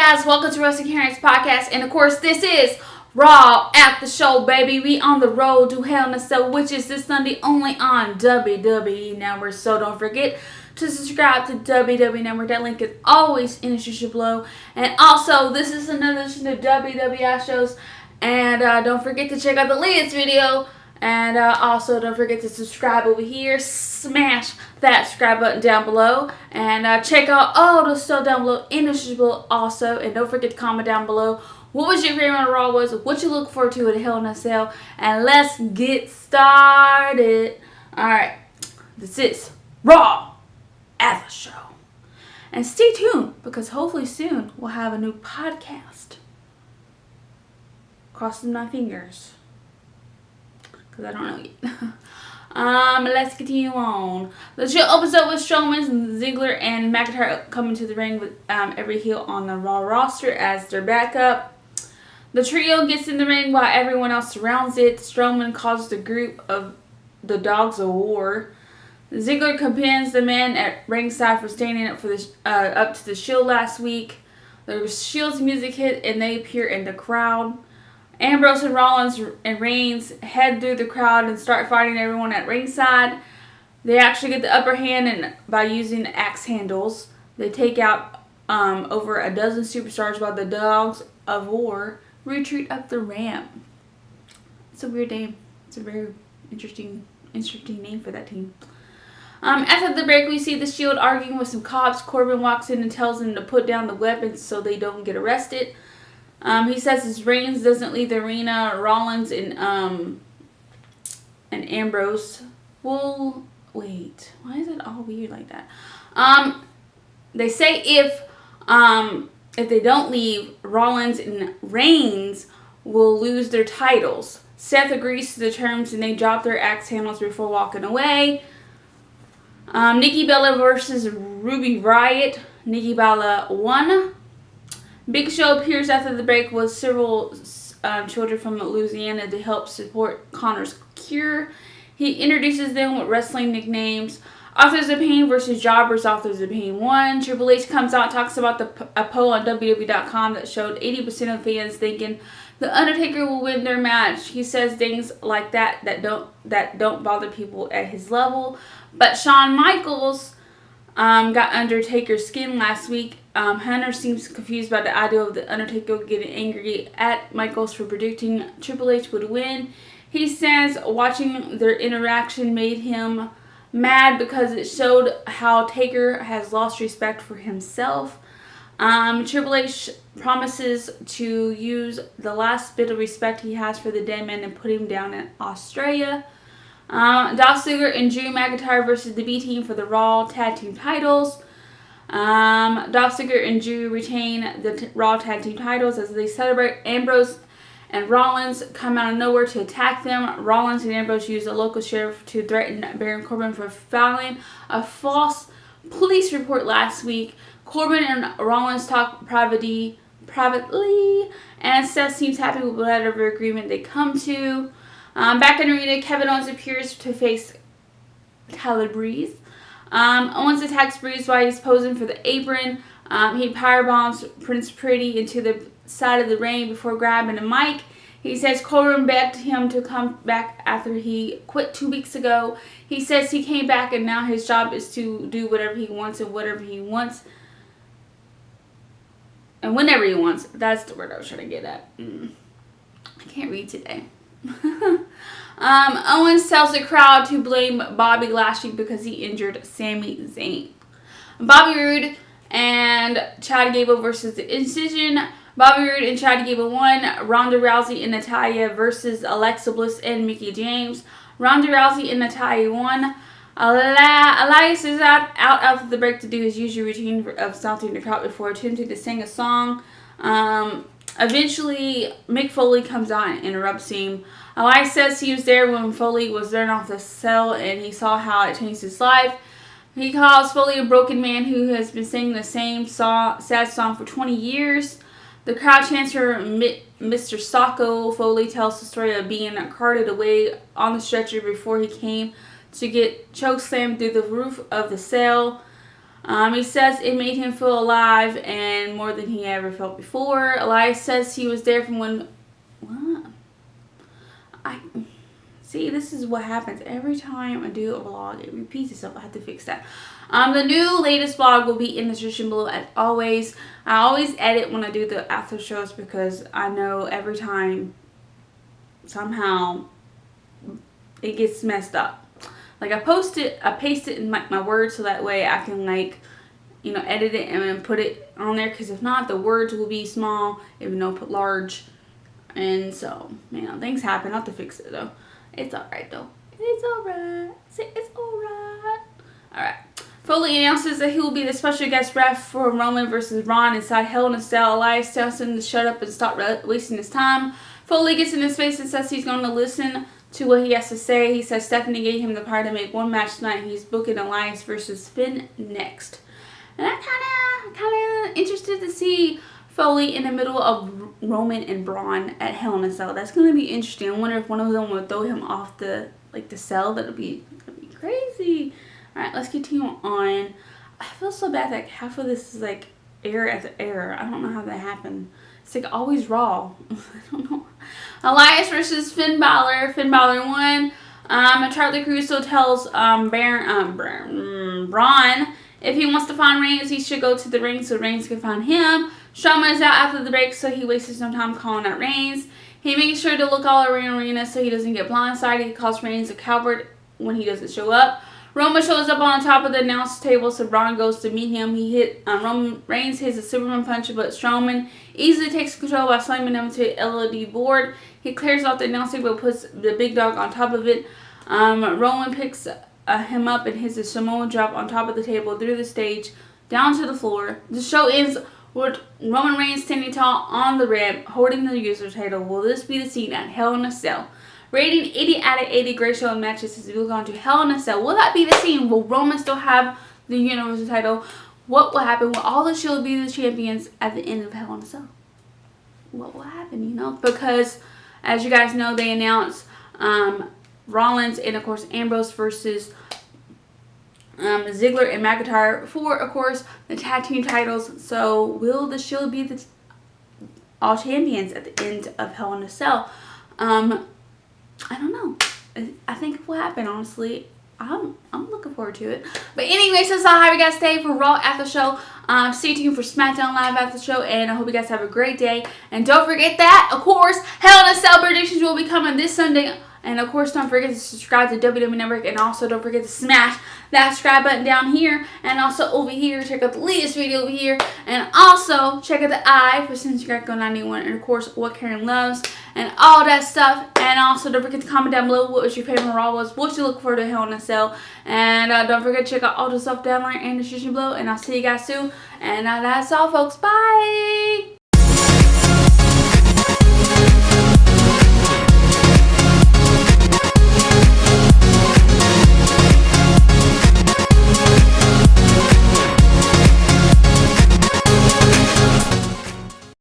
guys, welcome to Rusty Karen's podcast, and of course this is Raw Aftershow, baby. We on the road to Hell in a Cell, which is this Sunday only on WWE Network, so don't forget to subscribe to WWE Network. That link is always in the description below, and also this is another edition of WWE Aftershows, and don't forget to check out the latest video. And also, don't forget to subscribe over here. Smash that subscribe button down below. And check out all the stuff down below in the description below also. And don't forget to comment down below. What was your favorite Raw was? What you look forward to at Hell in a Cell? And let's get started. Alright. This is Raw Aftershow. And stay tuned, because hopefully soon we'll have a new podcast. Crossing my fingers, because I don't know yet. Let's continue on. The show opens up with Strowman, Ziggler, and McIntyre coming to the ring with every heel on the Raw roster as their backup. The trio gets in the ring while everyone else surrounds it. Strowman calls the group of the Dogs of War. Ziggler commends the men at ringside for standing up for the up to the Shield last week. The Shield's music hit and they appear in the crowd. Ambrose and Rollins and Reigns head through the crowd and start fighting everyone at ringside. They actually get the upper hand and by using axe handles. They take out over a dozen superstars while the Dogs of War retreat up the ramp. It's a weird name. It's a very interesting name for that team. After the break, we see the Shield arguing with some cops. Corbin walks in and tells them to put down the weapons so they don't get arrested. He says as Reigns doesn't leave the arena, Rollins and Ambrose will wait. Why is it all weird like that? They say if they don't leave, Rollins and Reigns will lose their titles. Seth agrees to the terms and they drop their axe handles before walking away. Nikki Bella versus Ruby Riott. Nikki Bella won. Big Show appears after the break with several children from Louisiana to help support Connor's cure. He introduces them with wrestling nicknames. Authors of Pain versus Jobbers. Authors of Pain won. Triple H comes out and talks about a poll on WWE.com that showed 80% of fans thinking The Undertaker will win their match. He says things like that don't bother people at his level. But Shawn Michaels got Undertaker's skin last week. Hunter seems confused by the idea of the Undertaker getting angry at Michaels for predicting Triple H would win. He says watching their interaction made him mad because it showed how Taker has lost respect for himself. Triple H promises to use the last bit of respect he has for the dead man and put him down in Australia. Dolph Ziggler and Drew McIntyre versus the B Team for the Raw Tag Team titles. Dolph Ziggler and Drew retain the Raw Tag Team titles as they celebrate. Ambrose and Rollins come out of nowhere to attack them. Rollins and Ambrose use a local sheriff to threaten Baron Corbin for filing a false police report last week. Corbin and Rollins talk privately, and Seth seems happy with whatever agreement they come to. Back in the arena, Kevin Owens appears to face Tyler Breeze. Owens attacks Breeze while he's posing for the apron. He firebombs Prince Pretty into the side of the ring before grabbing a mic. He says Corbin begged him to come back after he quit 2 weeks ago. He says he came back and now his job is to do whatever he wants and whatever he wants. And whenever he wants. That's the word I was trying to get at. I can't read today. Owens tells the crowd to blame Bobby Lashley because he injured Sami Zayn. Bobby Roode and Chad Gable versus The Incision. Bobby Roode and Chad Gable won. Ronda Rousey and Natalya versus Alexa Bliss and Mickie James. Ronda Rousey and Natalya won. Elias is out after the break to do his usual routine of stomping the crowd before attempting to sing a song. Eventually, Mick Foley comes out and interrupts him. Elias says he was there when Foley was thrown off the cell and he saw how it changed his life. He calls Foley a broken man who has been singing the same sad song for 20 years. The crowd chants for Mr. Sacco. Foley tells the story of being carted away on the stretcher before he came to get chokeslammed through the roof of the cell. He says it made him feel alive and more than he ever felt before. Elias says he was there from when... What? See, this is what happens every time I do a vlog. It repeats itself. I have to fix that. The new latest vlog will be in the description below as always. I always edit when I do the after shows because I know every time somehow it gets messed up. Like I paste it in my words so that way I can edit it and then put it on there, because if not, the words will be small even though I put large. And so, things happen. I'll have to fix it though. It's alright though. It's alright. It's alright. Alright. Foley announces that he will be the special guest ref for Roman versus Braun inside Hell in a Cell. Elias tells him to shut up and stop wasting his time. Foley gets in his face and says he's going to listen to what he has to say. He says Stephanie gave him the power to make one match tonight. He's booking Elias versus Finn next. And I'm kind of interested to see Foley in the middle of Roman and Braun at Hell in a Cell. That's going to be interesting. I wonder if one of them will throw him off the cell. That'll be crazy. Alright, let's continue on. I feel so bad that half of this is like error after error. I don't know how that happened. It's like always raw. I don't know. Elias versus Finn Balor. Finn Balor won. Charlie Caruso tells Braun if he wants to find Reigns, he should go to the ring so Reigns can find him. Strowman is out after the break, so he wastes no time calling out Reigns. He makes sure to look all around arena so he doesn't get blindsided. He calls Reigns a coward when he doesn't show up. Roman shows up on top of the announce table, so Braun goes to meet him. Reigns hits a Superman punch, but Strowman easily takes control by slamming him to an LED board. He clears off the announce table and puts the big dog on top of it. Roman picks him up and hits a Samoan drop on top of the table, through the stage, down to the floor. The show ends with Roman Reigns standing tall on the ramp, holding the user title. Will this be the scene at Hell in a Cell? Rating 80 out of 80. Great show and matches as we look on to Hell in a Cell. Will that be the scene? Will Roman still have the Universal title? What will happen? Will all the Shield be the champions at the end of Hell in a Cell? What will happen, Because, as you guys know, they announced Rollins and, of course, Ambrose versus Ziggler and McIntyre for, of course, the tag team titles. So, will the Shield be the all champions at the end of Hell in a Cell? I don't know. I think it will happen, honestly. I'm looking forward to it. But anyways, that's all I have you guys today for Raw After Show. Stay tuned for SmackDown Live After Show, and I hope you guys have a great day. And don't forget that, of course, Hell in a Cell predictions will be coming this Sunday. And of course, don't forget to subscribe to WWE Network, and also don't forget to smash that subscribe button down here, and also over here. Check out the latest video over here, and also check out the I for Since You Got Go 91, and of course, What Karen Loves, and all that stuff. And also don't forget to comment down below what was your favorite Raw was, what you look for to Hell in a Cell, and don't forget to check out all the stuff down there in the description below. And I'll see you guys soon. And that's all, folks. Bye.